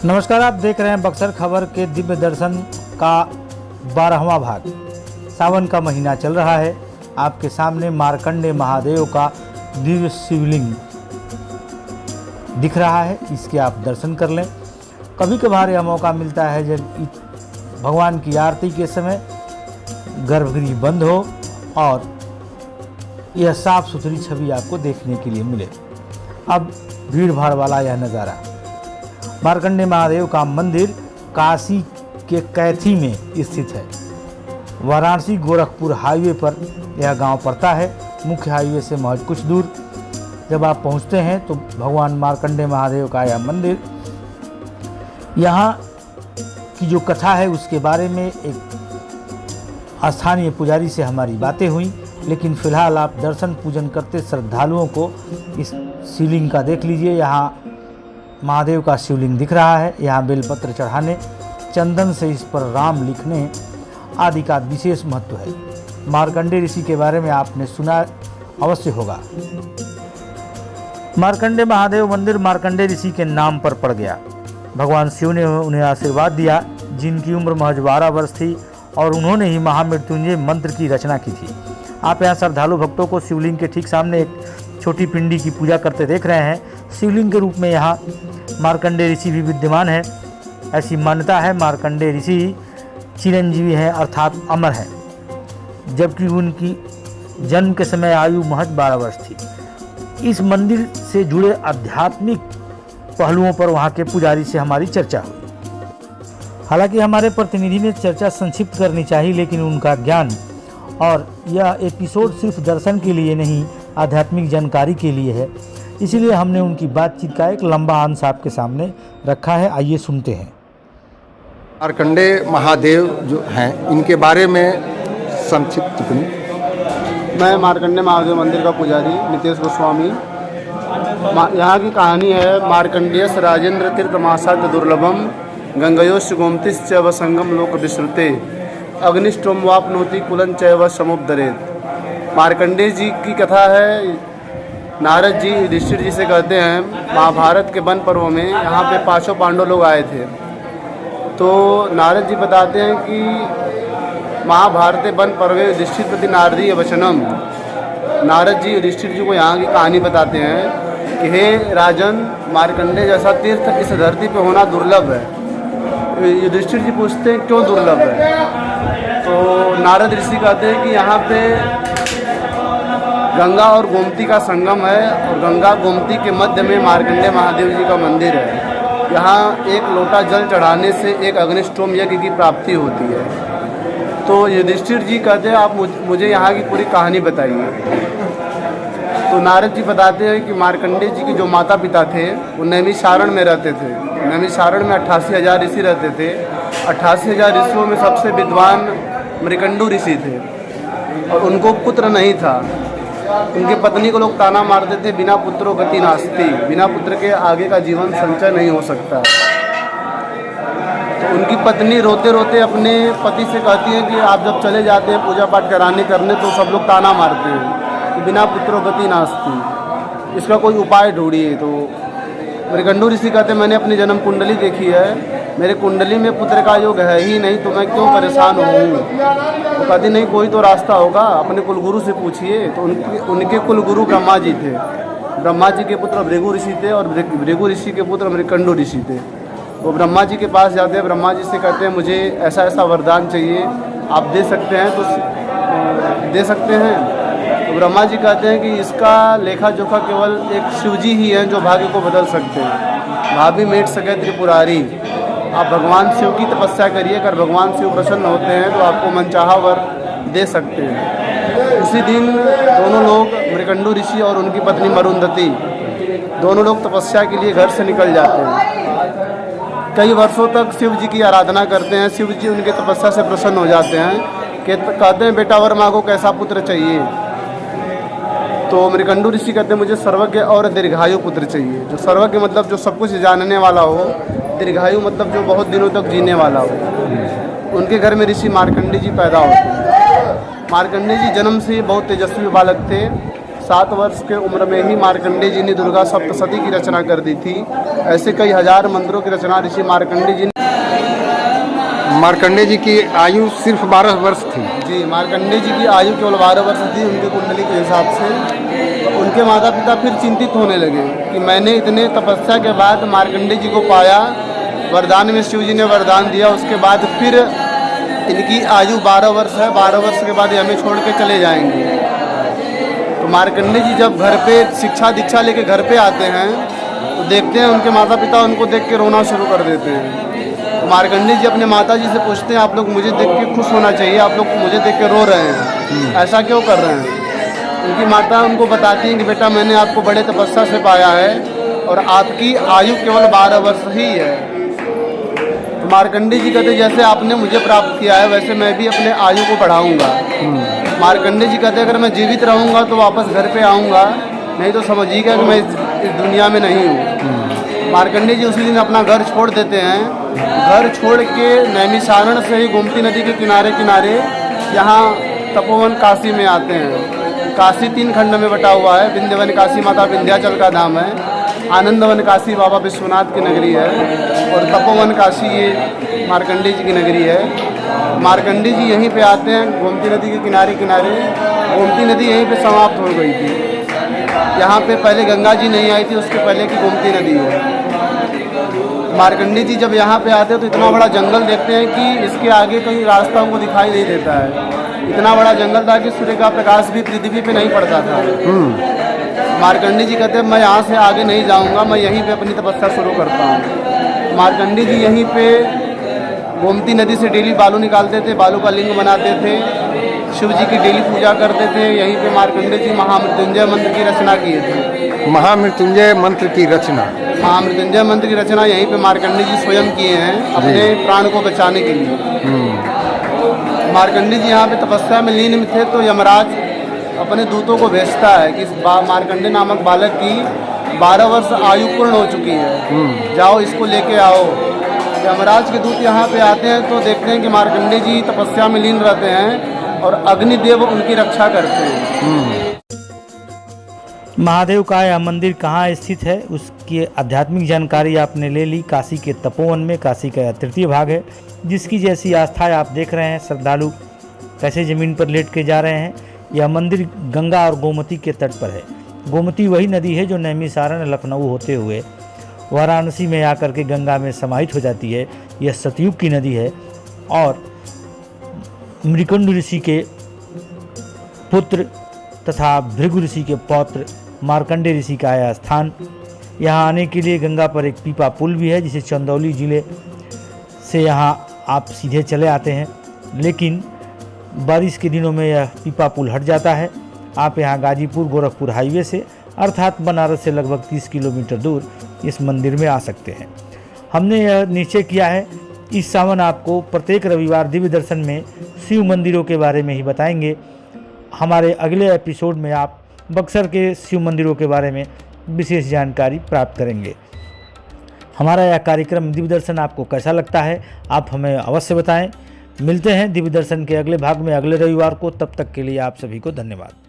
नमस्कार, आप देख रहे हैं बक्सर खबर के दिव्य दर्शन का 12वां भाग। सावन का महीना चल रहा है। आपके सामने मार्कंडेय महादेव का दिव्य शिवलिंग दिख रहा है, इसके आप दर्शन कर लें। कभी कभार यह मौका मिलता है जब भगवान की आरती के समय गर्भगृह बंद हो और यह साफ सुथरी छवि आपको देखने के लिए मिले। अब भीड़ भाड़ वाला यह नज़ारा। मार्कंडेय महादेव का मंदिर काशी के कैथी में स्थित है। वाराणसी गोरखपुर हाईवे पर यह गांव पड़ता है। मुख्य हाईवे से महज कुछ दूर जब आप पहुंचते हैं तो भगवान मार्कंडेय महादेव का यह मंदिर, यहाँ की जो कथा है उसके बारे में एक स्थानीय पुजारी से हमारी बातें हुई। लेकिन फिलहाल आप दर्शन पूजन करते श्रद्धालुओं को इस शिवलिंग का देख लीजिए। यहाँ महादेव का शिवलिंग दिख रहा है। यहाँ बेलपत्र चढ़ाने, चंदन से इस पर राम लिखने आदि का विशेष महत्व है। मार्कंडेय ऋषि के बारे में आपने सुना अवश्य होगा। मार्कंडेय महादेव मंदिर मार्कंडेय ऋषि के नाम पर पड़ गया। भगवान शिव ने उन्हें आशीर्वाद दिया, जिनकी उम्र महज 12 वर्ष थी और उन्होंने ही महामृत्युंजय मंत्र की रचना की थी। आप यहाँ श्रद्धालु भक्तों को शिवलिंग के ठीक सामने एक छोटी पिंडी की पूजा करते देख रहे हैं। शिवलिंग के रूप में यहाँ मार्कंडेय ऋषि भी विद्यमान है। ऐसी मान्यता है मार्कंडेय ऋषि चिरंजीवी हैं, अर्थात अमर हैं, जबकि उनकी जन्म के समय आयु महज 12 वर्ष थी। इस मंदिर से जुड़े आध्यात्मिक पहलुओं पर वहाँ के पुजारी से हमारी चर्चा हुई। हालांकि हमारे प्रतिनिधि ने चर्चा संक्षिप्त करनी चाहिए, लेकिन उनका ज्ञान और यह एपिसोड सिर्फ दर्शन के लिए नहीं, आध्यात्मिक जानकारी के लिए है। इसीलिए हमने उनकी बातचीत का एक लंबा अंश आपके सामने रखा है। आइए सुनते हैं। मार्कंडेय महादेव जो हैं, इनके बारे में संक्षिप्त टिप्पणी। मैं मार्कंडेय महादेव मंदिर का पुजारी नितेश गोस्वामी। यहाँ की कहानी है, मार्कंडेयस राजेंद्र तीर्थमासाद्य दुर्लभम गंगयोश्च गोमतिश्च व संगम लोक विश्रुते अग्निष्टोम वापनोति कुलं चैव समुपदरेत। मार्कंडेय जी की कथा है। नारद जी युधिष्ठिर जी से कहते हैं, महाभारत के वन पर्व में यहाँ पे 5 पांडव लोग आए थे। तो नारद जी बताते हैं कि महाभारत वन पर्वे युधिष्ठिर प्रति नारदीय वचनम। नारद जी युधिष्ठिर जी को यहाँ की कहानी बताते हैं कि हे राजन, मार्कंडेय जैसा तीर्थ इस धरती पे होना दुर्लभ है। युधिष्ठिर जी पूछते हैं क्यों दुर्लभ है? तो नारद ऋषि कहते हैं कि यहाँ पे गंगा और गोमती का संगम है और गंगा गोमती के मध्य में मार्कंडेय महादेव जी का मंदिर है। यहाँ एक लोटा जल चढ़ाने से एक अग्निष्टोम यज्ञ की प्राप्ति होती है। तो युधिष्ठिर जी कहते हैं, आप मुझे यहाँ की पूरी कहानी बताइए। तो नारद जी बताते हैं कि मार्कंडेय जी के जो माता पिता थे वो नैमिषारण्य में रहते थे। नैमिषारण्य में 88,000 ऋषि रहते थे। 88,000 ऋषियों में सबसे विद्वान मृकंडू ऋषि थे और उनको पुत्र नहीं था। उनकी पत्नी को लोग ताना मारते थे, बिना पुत्रो गति नास्ति, बिना पुत्र के आगे का जीवन संचय नहीं हो सकता। तो उनकी पत्नी रोते रोते अपने पति से कहती है कि आप जब चले जाते हैं पूजा पाठ करने तो सब लोग ताना मारते हैं कि बिना पुत्रो गति नास्ति, इसका कोई उपाय ढूंढिए। तो मृकंडू ऋषि कहते हैं, मैंने अपनी जन्म कुंडली देखी है, मेरे कुंडली में पुत्र का योग है ही नहीं, तो मैं क्यों परेशान हूँ? तो कहती नहीं, कोई तो रास्ता होगा, अपने कुलगुरु से पूछिए। तो उनके कुलगुरु ब्रह्मा जी थे। ब्रह्मा जी के पुत्र भृगु ऋषि थे और भृगु ऋषि के पुत्र मृकंडू ऋषि थे। वो ब्रह्मा जी के पास जाते हैं, ब्रह्मा जी से कहते हैं मुझे ऐसा ऐसा वरदान चाहिए, आप दे सकते हैं? तो दे सकते हैं। तो ब्रह्मा जी कहते हैं कि इसका लेखा जोखा केवल एक शिव जी ही हैं जो भाग्य को बदल सकते हैं। भाभी मेट सके त्रिपुरारी। आप भगवान शिव की तपस्या करिए, अगर भगवान शिव प्रसन्न होते हैं तो आपको मनचाहा वर दे सकते हैं। उसी दिन दोनों लोग, मृकंडू ऋषि और उनकी पत्नी मरुंधति, दोनों लोग तपस्या के लिए घर से निकल जाते हैं। कई वर्षों तक शिव जी की आराधना करते हैं। शिव जी उनके तपस्या से प्रसन्न हो जाते हैं। कहते हैं बेटा वर मांगो, कैसा पुत्र चाहिए? तो मृकंडू ऋषि कहते हैं मुझे सर्वज्ञ और दीर्घायु पुत्र चाहिए। जो सर्वज्ञ मतलब जो सब कुछ जानने वाला हो, दीर्घायु मतलब जो बहुत दिनों तक जीने वाला हो। उनके घर में ऋषि मार्कंडेय जी पैदा होते हैं। मार्कंडेय जी जन्म से बहुत तेजस्वी बालक थे। 7 वर्ष के उम्र में ही मार्कंडेय जी ने दुर्गा सप्तशती की रचना कर दी थी। ऐसे कई हजार मंत्रों की रचना ऋषि मार्कंडेय जी ने। मार्कंडेय जी की आयु सिर्फ 12 वर्ष थी। जी, मार्कंडेय जी की आयु केवल 12 वर्ष थी उनकी कुंडली के हिसाब से। तो उनके माता पिता फिर चिंतित होने लगे कि मैंने इतने तपस्या के बाद मार्कंडेय जी को पाया, वरदान में शिव जी ने वरदान दिया, उसके बाद फिर इनकी आयु 12 वर्ष है, 12 वर्ष के बाद ये हमें छोड़ के चले जाएंगे। तो मार्कंडेय जी जब घर पे शिक्षा दीक्षा लेके घर पे आते हैं तो देखते हैं उनके माता पिता उनको देख के रोना शुरू कर देते हैं। तो मार्कंडेय जी अपने माता जी से पूछते हैं, आप लोग मुझे देख के खुश होना चाहिए, आप लोग मुझे देख के रो रहे हैं, ऐसा क्यों कर रहे हैं? उनकी माता उनको बताती हैं कि बेटा मैंने आपको बड़े तपस्या से पाया है और आपकी आयु केवल 12 वर्ष ही है। तो मार्कंडेय जी कहते जैसे आपने मुझे प्राप्त किया है वैसे मैं भी अपने आयु को बढ़ाऊंगा। मार्कंडेय जी कहते अगर मैं जीवित रहूंगा तो वापस घर पे आऊँगा, नहीं तो समझिएगा कि मैं इस दुनिया में नहीं हूँ। मार्कंडेय जी उसी दिन अपना घर छोड़ देते हैं। घर छोड़ के नैमिषारण से ही गोमती नदी के किनारे किनारे यहाँ तपोवन काशी में आते हैं। काशी 3 खंड में बटा हुआ है। विंध्यवन काशी माता विंध्याचल का धाम है, आनंदवन काशी बाबा विश्वनाथ की नगरी है और तपोवन काशी ये मार्कंडेय जी की नगरी है। मार्कंडेय जी यहीं पे आते हैं गोमती नदी के किनारे किनारे। गोमती नदी यहीं पे समाप्त हो गई थी। यहाँ पे पहले गंगा जी नहीं आई थी, उसके पहले की गोमती नदी है। मार्कंडेय जी जब यहाँ पे आते हैं तो इतना बड़ा जंगल देखते हैं कि इसके आगे कहीं रास्ता उनको दिखाई नहीं देता है। इतना बड़ा जंगल था कि सूर्य का प्रकाश भी पृथ्वी पे नहीं पड़ता था। मार्कंडेय जी कहते हैं मैं यहाँ से आगे नहीं जाऊँगा, मैं यहीं पे अपनी तपस्या शुरू करता हूँ। मार्कंडेय जी यहीं पे गोमती नदी से डेली बालू निकालते थे, बालू का लिंग बनाते थे, शिव जी की डेली पूजा करते थे। यहीं पे मार्कंडेय जी महामृत्युंजय मंत्र की रचना किए थे। महामृत्युंजय मंत्र की रचना, महामृत्युंजय मंत्र की रचना यहीं पे मार्कंडेय जी स्वयं किए हैं अपने प्राण को बचाने के लिए। मार्कंडेय जी यहाँ पे तपस्या में लीन में थे तो यमराज अपने दूतों को भेजता है कि मार्कंडेय नामक बालक की 12 वर्ष आयु पूर्ण हो चुकी है, जाओ इसको लेके आओ। यमराज के दूत यहाँ पे आते हैं तो देखते हैं कि मार्कंडेय जी तपस्या में लीन रहते हैं और अग्निदेव उनकी रक्षा करते हैं। महादेव का यह मंदिर कहाँ स्थित है उसकी आध्यात्मिक जानकारी आपने ले ली। काशी के तपोवन में काशी का यह तृतीय भाग है, जिसकी जैसी आस्था है आप देख रहे हैं। श्रद्धालु कैसे ज़मीन पर लेट के जा रहे हैं। यह मंदिर गंगा और गोमती के तट पर है। गोमती वही नदी है जो नैमिषारण लखनऊ होते हुए वाराणसी में आकर के गंगा में समाहित हो जाती है। यह सतयुग की नदी है और मृकंड ऋषि के पुत्र तथा भृगु ऋषि के पौत्र मार्कंडेय ऋषि का यह स्थान। यहाँ आने के लिए गंगा पर एक पीपा पुल भी है, जिसे चंदौली ज़िले से यहाँ आप सीधे चले आते हैं, लेकिन बारिश के दिनों में यह पीपा पुल हट जाता है। आप यहाँ गाजीपुर गोरखपुर हाईवे से अर्थात बनारस से लगभग 30 किलोमीटर दूर इस मंदिर में आ सकते हैं। हमने यह निश्चय किया है इस सावन आपको प्रत्येक रविवार दिव्य दर्शन में शिव मंदिरों के बारे में ही बताएंगे। हमारे अगले एपिसोड में आप बक्सर के शिव मंदिरों के बारे में विशेष जानकारी प्राप्त करेंगे। हमारा यह कार्यक्रम दिव्य दर्शन आपको कैसा लगता है आप हमें अवश्य बताएं। मिलते हैं दिव्य दर्शन के अगले भाग में अगले रविवार को। तब तक के लिए आप सभी को धन्यवाद।